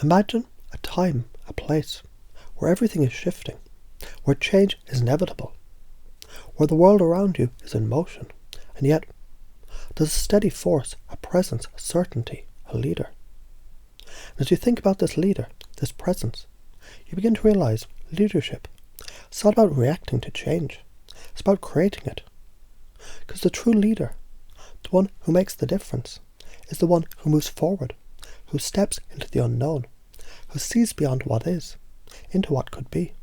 Imagine a time, a place, where everything is shifting, where change is inevitable, where the world around you is in motion, and yet there's a steady force, a presence, a certainty, a leader. And as you think about this leader, this presence, you begin to realize leadership, it's not about reacting to change, it's about creating it. Because the true leader, the one who makes the difference, is the one who moves forward, who steps into the unknown, who sees beyond what is, into what could be.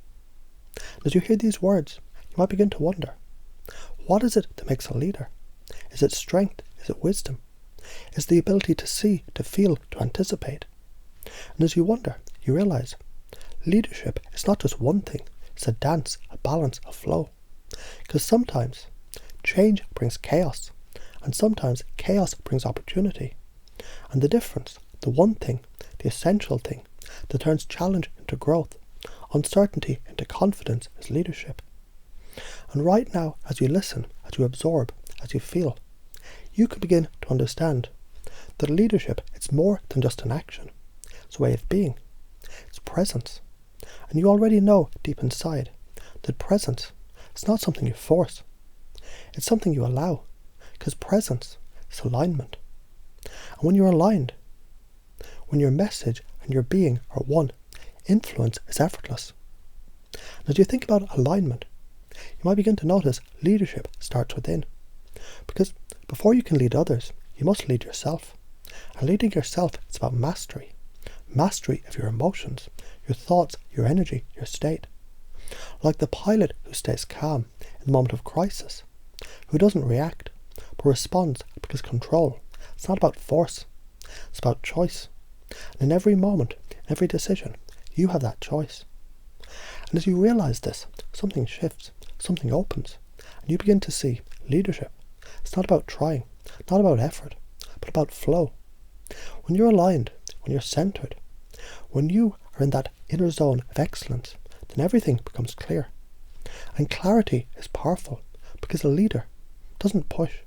And as you hear these words, you might begin to wonder, what is it that makes a leader? Is it strength? Is it wisdom? Is it the ability to see, to feel, to anticipate? And as you wonder, you realize leadership is not just one thing, it's a dance, a balance, a flow. Because sometimes change brings chaos, and sometimes chaos brings opportunity. And the difference, the one thing, the essential thing that turns challenge into growth, uncertainty into confidence, is leadership. And right now, as you listen, as you absorb, as you feel, you can begin to understand that leadership is more than just an action. It's a way of being. It's presence. And you already know deep inside that presence is not something you force. It's something you allow. Because presence is alignment. And when you're aligned, when your message and your being are one, influence is effortless. And as you think about alignment, you might begin to notice leadership starts within. Because before you can lead others, you must lead yourself. And leading yourself is about mastery. Mastery of your emotions, your thoughts, your energy, your state. Like the pilot who stays calm in the moment of crisis, who doesn't react, but responds because control. It's not about force, it's about choice. And in every moment, every decision, you have that choice. And as you realize this, something shifts, something opens, and you begin to see leadership. It's not about trying, not about effort, but about flow. When you're aligned, when you're centered, when you are in that inner zone of excellence, then everything becomes clear. And clarity is powerful because a leader doesn't push.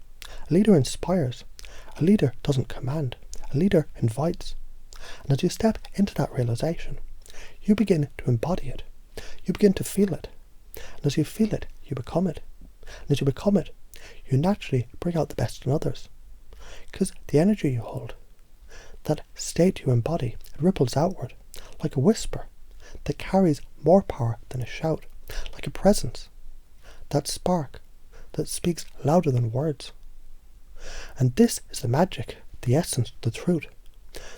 A leader inspires. A leader doesn't command. A leader invites. And as you step into that realization, you begin to embody it. You begin to feel it. And as you feel it, you become it. And as you become it, you naturally bring out the best in others. Because the energy you hold, that state you embody, it ripples outward, like a whisper that carries more power than a shout, like a presence, that spark that speaks louder than words. And this is the magic, the essence, the truth.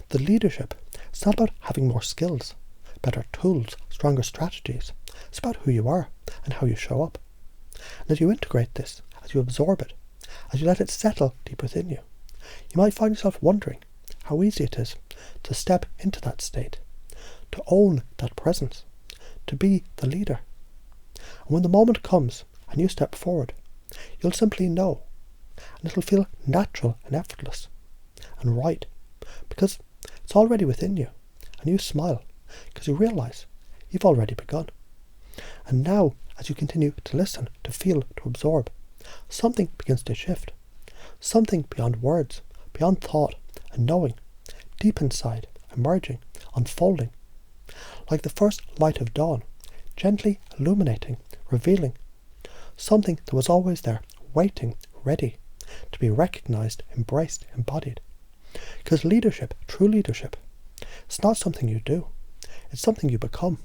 The leadership, it's not about having more skills, better tools, stronger strategies. It's about who you are and how you show up. And as you integrate this, as you absorb it, as you let it settle deep within you, you might find yourself wondering how easy it is to step into that state, to own that presence, to be the leader. And when the moment comes and you step forward, you'll simply know, and it'll feel natural and effortless and right, because it's already within you, and you smile because you realize you've already begun. And now, as you continue to listen, to feel, to absorb, something begins to shift, something beyond words, beyond thought and knowing, deep inside, emerging, unfolding, like the first light of dawn, gently illuminating, revealing, something that was always there, waiting, ready, to be recognized, embraced, embodied. Because leadership, true leadership, it's not something you do, it's something you become,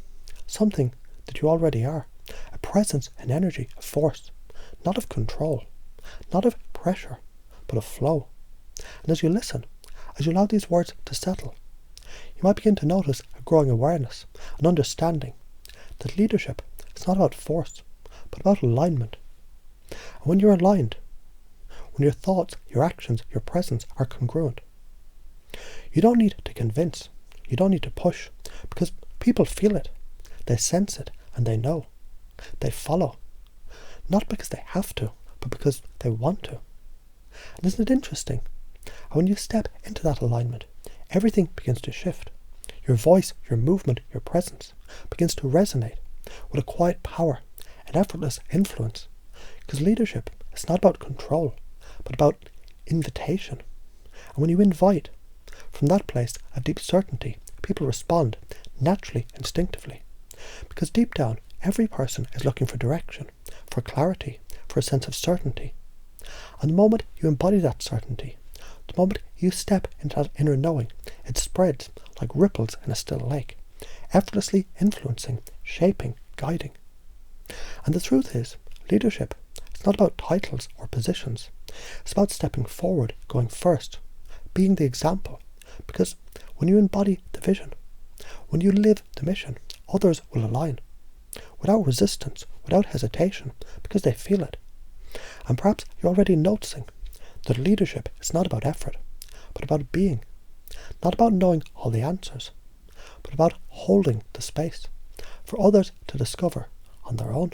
something that you already are, a presence, an energy, a force, not of control, not of pressure, but of flow. And as you listen, as you allow these words to settle, you might begin to notice a growing awareness, an understanding that leadership is not about force, but about alignment. And when you're aligned, when your thoughts, your actions, your presence are congruent, you don't need to convince, you don't need to push, because people feel it, they sense it, and they know. They follow, not because they have to, but because they want to. And isn't it interesting how when you step into that alignment, everything begins to shift. Your voice, your movement, your presence begins to resonate with a quiet power, an effortless influence. Because leadership is not about control, but about invitation. And when you invite, from that place of deep certainty, people respond naturally, instinctively. Because deep down, every person is looking for direction, for clarity, for a sense of certainty. And the moment you embody that certainty, the moment you step into that inner knowing, it spreads like ripples in a still lake, effortlessly influencing, shaping, guiding. And the truth is, leadership, it's not about titles or positions. It's about stepping forward, going first, being the example. Because when you embody the vision, when you live the mission, others will align. Without resistance, without hesitation, because they feel it. And perhaps you're already noticing that leadership is not about effort, but about being. Not about knowing all the answers, but about holding the space for others to discover on their own.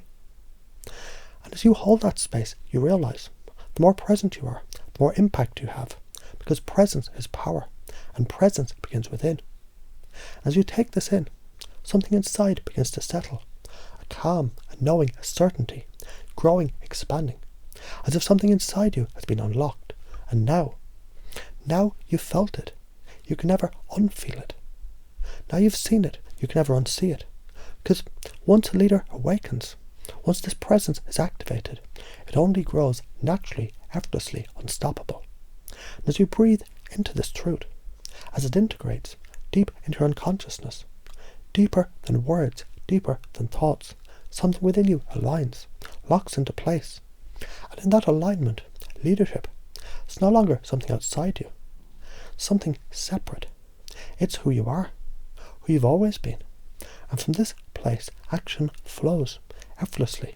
And as you hold that space, you realize the more present you are, the more impact you have, because presence is power, and presence begins within. As you take this in, something inside begins to settle, a calm, a knowing, a certainty, growing, expanding, as if something inside you has been unlocked, and now you've felt it, you can never unfeel it. Now you've seen it, you can never unsee it, because once a leader awakens, once this presence is activated, it only grows naturally, effortlessly, unstoppable. And as you breathe into this truth, as it integrates deep into your unconsciousness, deeper than words, deeper than thoughts, something within you aligns, locks into place. And in that alignment, leadership is no longer something outside you, something separate. It's who you are, who you've always been. And from this place, action flows effortlessly.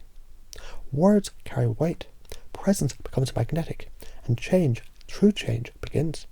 Words carry weight, presence becomes magnetic, and change, true change, begins.